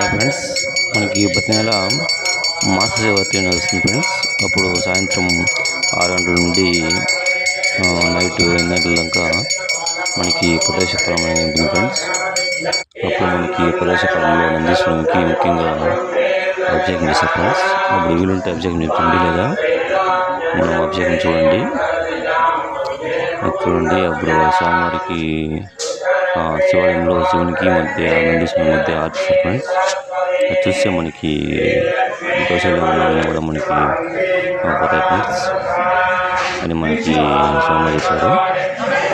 Hi friends, మనకి ప్రతి నెల మాస శివరాత్రి అనేది వస్తుంది ఫ్రెండ్స్. అప్పుడు సాయంత్రం 6 గంటల నుండి నైట్ 8 గంటల దాకా మనకి ప్రదోషకాలం అనేది ఉంటుంది ఫ్రెండ్స్. అప్పుడు మనకి ప్రదోషకాలంలో నందీశ్వరునికి ముఖ్యంగా అభిషేకం చేస్తారు ఫ్రెండ్స్. అప్పుడు వీలుంటే అభిషేకం చేయండి, లేదా మనం అభిషేకం చూడండి. అప్పుడు స్వామివారికి శివాలయంలో శివునికి మధ్య నందీశ్వరుని మధ్య ఆర్తిస్తారు ఫ్రెండ్స్. అది చూస్తే మనకి దోషాలు కూడా మనకి పోతాయి ఫ్రెండ్స్ అని మనకి స్వామి చేశారు.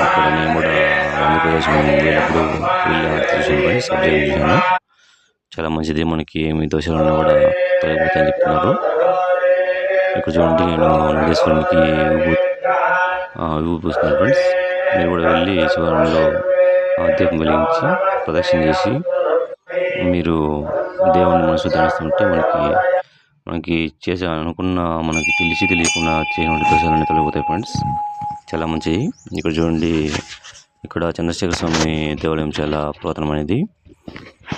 అక్కడ నేను కూడా ఆంధ్రప్రదేశ్ వెళ్ళినప్పుడు వెళ్ళి చూసాను ఫ్రెండ్స్, అబ్జర్వ్ చేశాను. చాలా మంచిది, మనకి ఏమి దోషాలన్నా కూడా తొలగిపోతాయని చెప్తున్నారు. ఇక్కడ చూడండి, నేను నందీశ్వరునికి విభూతి పూస్తున్నాను ఫ్రెండ్స్. మీరు కూడా వెళ్ళి శివాలయంలో దీపం వెలిగించి ప్రదక్షిణ చేసి మీరు దేవుని మనసు ధ్యానిస్తుంటే మనకి చేసే అనుకున్న మనకి తెలియకుండా చేయని దోషాలన్నీ తొలగిపోతాయి ఫ్రెండ్స్. చాలా మంచిది. ఇక్కడ చూడండి, ఇక్కడ చంద్రశేఖర స్వామి దేవాలయం చాలా పురాతనమైనది.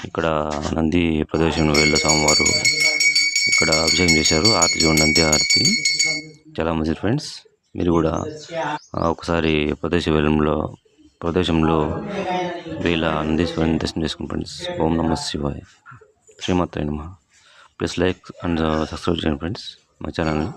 ఇక్కడ నంది ప్రదేశంలో వెళ్ళే స్వామివారు ఇక్కడ అభిషేకం చేశారు. ఆరతి చూడండి, నంది ఆరతి చాలా మంచిది ఫ్రెండ్స్. మీరు కూడా ఒకసారి ప్రదేశంలో వేళ నందీశ్వరుని దర్శనం చేసుకోండి ఫ్రెండ్స్. ఓం నమః శివాయ, శ్రీమాత్రే నమః. ప్లీజ్ లైక్ అండ్ సబ్స్క్రైబ్ చేయండి ఫ్రెండ్స్ మా ఛానల్ని.